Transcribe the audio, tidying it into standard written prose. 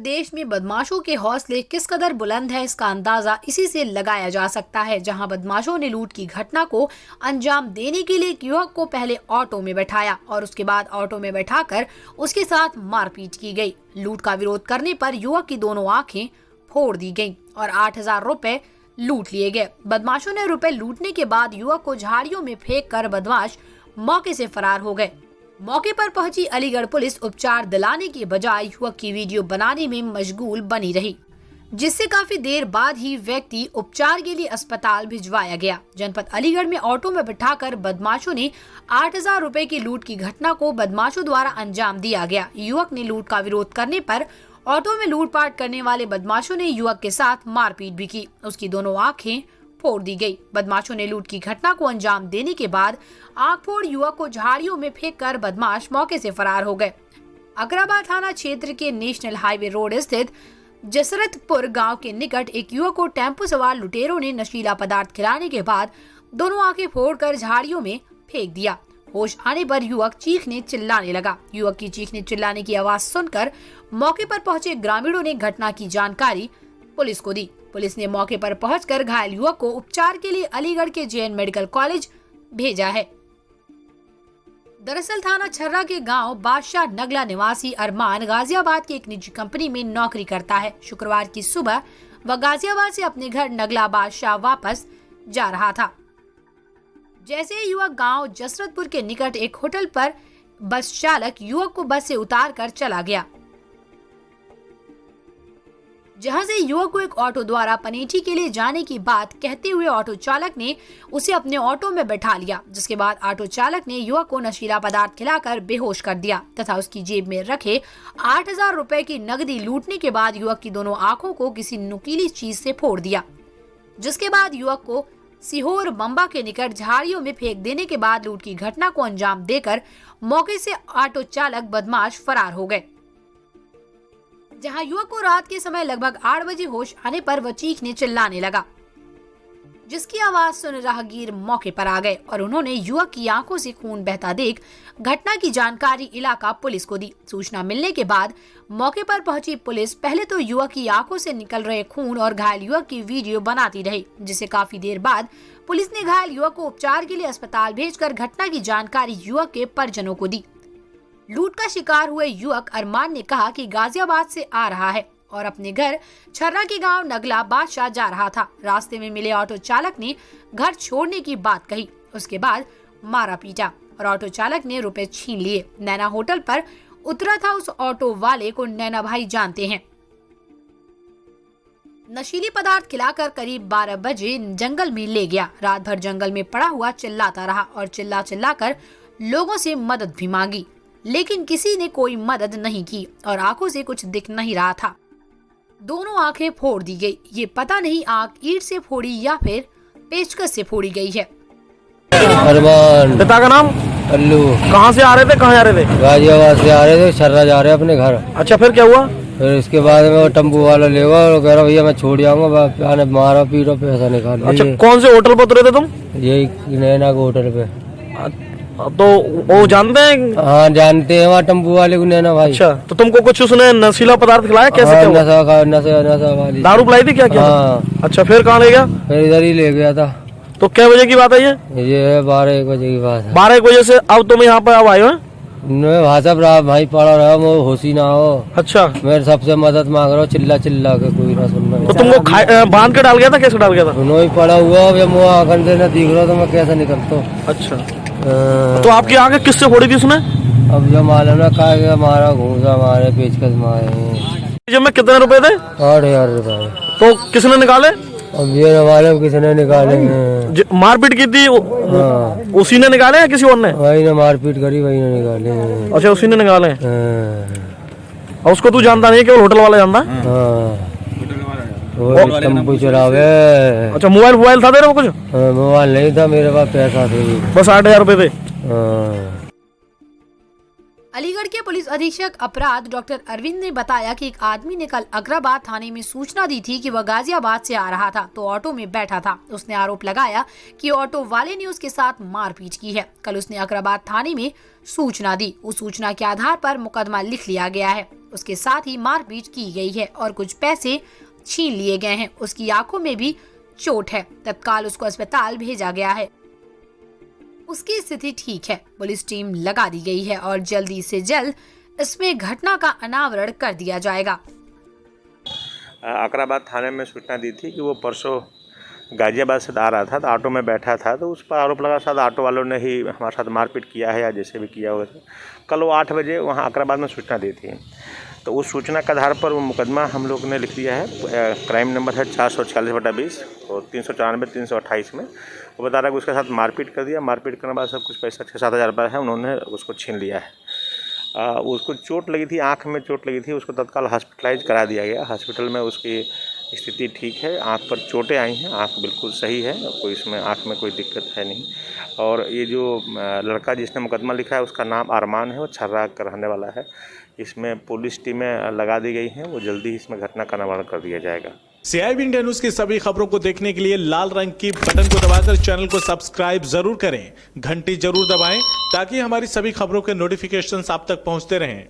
प्रदेश में बदमाशों के हौसले किस कदर बुलंद है, इसका अंदाजा इसी से लगाया जा सकता है, जहां बदमाशों ने लूट की घटना को अंजाम देने के लिए एक युवक को पहले ऑटो में बैठाया और उसके बाद ऑटो में बैठाकर उसके साथ मारपीट की गई। लूट का विरोध करने पर युवक की दोनों आंखें फोड़ दी गईं और 8,000 रुपए लूट लिए गए। बदमाशों ने रुपए लूटने के बाद युवक को झाड़ियों में फेंक कर बदमाश मौके से फरार हो गए। मौके पर पहुंची अलीगढ़ पुलिस उपचार दिलाने के बजाय युवक की वीडियो बनाने में मशगूल बनी रही, जिससे काफी देर बाद ही व्यक्ति उपचार के लिए अस्पताल भिजवाया गया। जनपद अलीगढ़ में ऑटो में बिठाकर बदमाशों ने 8,000 रुपए की लूट की घटना को बदमाशों द्वारा अंजाम दिया गया। युवक ने लूट का विरोध करने पर ऑटो में लूटपाट करने वाले बदमाशों ने युवक के साथ मारपीट भी की। उसकी दोनों आंखें फोड़ दी गई। बदमाशों ने लूट की घटना को अंजाम देने के बाद आंख फोड़ युवक को झाड़ियों में फेंककर बदमाश मौके से फरार हो गए। अकराबाद थाना क्षेत्र के नेशनल हाईवे रोड स्थित जसरतपुर गांव के निकट एक युवक को टेम्पो सवार लुटेरों ने नशीला पदार्थ खिलाने के बाद दोनों आंखें फोड़कर झाड़ियों में फेंक दिया। होश आने पर युवक चीखने चिल्लाने लगा। युवक की चीखने चिल्लाने की आवाज सुनकर मौके पर पहुंचे ग्रामीणों ने घटना की जानकारी पुलिस को दी। पुलिस ने मौके पर पहुंचकर घायल युवक को उपचार के लिए अलीगढ़ के जैन मेडिकल कॉलेज भेजा है। दरअसल थाना छर्रा के गांव बादशाह नगला निवासी अरमान गाजियाबाद की एक निजी कंपनी में नौकरी करता है। शुक्रवार की सुबह वह गाजियाबाद से अपने घर नगला बादशाह वापस जा रहा था। जैसे ही युवक गांव जसरतपुर के निकट एक होटल पर बस चालक युवक को बस से उतार कर चला गया, जहां से युवक को एक ऑटो द्वारा पनेठी के लिए जाने की बात कहते हुए ऑटो चालक ने उसे अपने ऑटो में बैठा लिया, जिसके बाद ऑटो चालक ने युवक को नशीला पदार्थ खिलाकर बेहोश कर दिया तथा उसकी जेब में रखे 8,000 रुपए की नकदी लूटने के बाद युवक की दोनों आंखों को किसी नुकीली चीज से फोड़ दिया, जिसके बाद युवक को सीहोर बम्बा के निकट झाड़ियों में फेंक देने के बाद लूट की घटना को अंजाम देकर मौके से ऑटो चालक बदमाश फरार हो गए। जहां युवक को रात के समय लगभग 8 बजे होश आने पर वह चीखने चिल्लाने लगा, जिसकी आवाज सुन राहगीर मौके पर आ गए और उन्होंने युवक की आंखों से खून बहता देख घटना की जानकारी इलाका पुलिस को दी। सूचना मिलने के बाद मौके पर पहुंची पुलिस पहले तो युवक की आंखों से निकल रहे खून और घायल युवक की वीडियो बनाती रही, जिसे काफी देर बाद पुलिस ने घायल युवक को उपचार के लिए अस्पताल भेजकर घटना की जानकारी युवक के परिजनों को दी। लूट का शिकार हुए युवक अरमान ने कहा कि गाजियाबाद से आ रहा है और अपने घर छर्रा के गांव नगला बादशाह जा रहा था। रास्ते में मिले ऑटो चालक ने घर छोड़ने की बात कही, उसके बाद मारा पीटा और ऑटो चालक ने रुपए छीन लिए। नैना होटल पर उतरा था उस ऑटो वाले को नैना भाई जानते हैं। नशीली पदार्थ खिलाकर करीब 12 बजे जंगल में ले गया। रात भर जंगल में पड़ा हुआ चिल्लाता रहा और चिल्ला कर लोगों से मदद भी मांगी, लेकिन किसी ने कोई मदद नहीं की और आंखों से कुछ दिख नहीं रहा था। दोनों आंखें फोड़ दी गई। ये पता नहीं आंख ईंट से फोड़ी या फिर पेचकस से फोड़ी गई है। अरमान। पिता का नाम? अल्लू। कहाँ से आ रहे थे, कहाँ जा रहे थे? गाजियाबाद से आ रहे थे, छर्रा जा रहे अपने घर। अच्छा, फिर क्या हुआ? फिर इसके बाद में वो टेम्पो वाला ले गया और कह रहा भैया मैं छोड़ आऊंगा, मारा पीटा पैसा निकाल। अच्छा, कौन से होटल पर उतरे थे तुम? यही नैना के होटल पे। तो वो जानते हैं? हाँ जानते हैं, वहाँ टेम्पो वाले को नैना भाई। अच्छा, तो तुमको कुछ उसने नशीला पदार्थ खिलाया? कैसे? हाँ, नशा वाली दारू पिलाई थी क्या? हाँ। अच्छा, फिर कहाँ ले गया? फिर इधर ही ले गया था। तो क्या बजे की बात है ये 12-1 बजे की बात है। 12-1 बजे से अब तुम यहाँ पर अब आए हो? भाजप रहा भाई, पड़ा रहा, वो होशी ना हो। अच्छा, मैं सबसे मदद मांग रहा हूँ, चिल्ला के कोई ना सुनना। तो तुमको बांध के डाल गया था? कैसे डाल गया था? उन्होंने पड़ा हुआ, मुँह आखन से न दिख रहा तो मैं कैसे निकलता हूँ। अच्छा, तो आपकी आंखें किससे फोड़ी थी उसने? अब जो मालूम ना का मारा, घूसा मारे, पेचकस मारे। जब में कितने रुपए थे? 8,000 रुपए। तो किसने निकाले? अब ये मालूम किसने निकाले हैं। मारपीट की थी? हाँ। उसी ने निकाले या किसी और ने? वही ने मारपीट करी, वही ने निकाले। अच्छा, उसी ने निकाले। और उसको तू जानता नहीं, केवल होटल वाला जानता? हाँ, टेम्पो चलावे। अच्छा, मोबाइल था तेरे को कुछ? मोबाइल नहीं था मेरे पास, पैसा थे बस 8,000 रुपए थे। बस 8,000 रुपए थे। हाँ। तो अलीगढ़ के पुलिस अधीक्षक अपराध डॉक्टर अरविंद ने बताया कि एक आदमी ने कल अकराबाद थाने में सूचना दी थी कि वह गाजियाबाद से आ रहा था तो ऑटो में बैठा था। उसने आरोप लगाया कि ऑटो वाले ने उसके साथ मारपीट की है। कल उसने अकराबाद थाने में सूचना दी। उस सूचना के आधार पर मुकदमा लिख लिया गया है। उसके साथ ही मारपीट की गई है और कुछ पैसे छीन लिए गए हैं। उसकी आंखों में भी चोट है। तत्काल उसको अस्पताल भेजा गया है। उसकी स्थिति ठीक है। पुलिस टीम लगा दी गई है और जल्दी से जल्द इसमें घटना का अनावरण कर दिया जाएगा। अकराबाद थाने में सूचना दी थी कि वो परसों गाजियाबाद से आ रहा था तो ऑटो में बैठा था तो उस पर आरोप लगा शायद ऑटो वालों ने ही हमारे साथ मारपीट किया है या जैसे भी किया होगा। कल वो 8 बजे वहाँ अकराबाद में सूचना दी थी तो उस सूचना के आधार पर वो मुकदमा हम लोग ने लिख दिया है। क्राइम नंबर है 446/20 और 394-328 में। वो बता रहा है कि उसके साथ मारपीट कर दिया। मारपीट करने के बाद सब कुछ पैसा 6-7 हज़ार रुपये है उन्होंने उसको छीन लिया है। उसको चोट लगी थी, आँख में चोट लगी थी। उसको तत्काल हॉस्पिटलाइज करा दिया गया। हॉस्पिटल में उसकी स्थिति ठीक है। आँख पर चोटें आई हैं, आँख बिल्कुल सही है, कोई इसमें आँख में कोई दिक्कत है नहीं। और ये जो लड़का जिसने मुकदमा लिखा है उसका नाम अरमान है, वो छर्रा का रहने वाला है। इसमें पुलिस टीमें लगा दी गई हैं, वो जल्दी ही इसमें घटना का निवारण कर दिया जाएगा। CIB इंडिया न्यूज की सभी खबरों को देखने के लिए लाल रंग की बटन को दबाकर चैनल को सब्सक्राइब जरूर करें, घंटी जरूर दबाएं ताकि हमारी सभी खबरों के नोटिफिकेशंस आप तक पहुंचते रहें।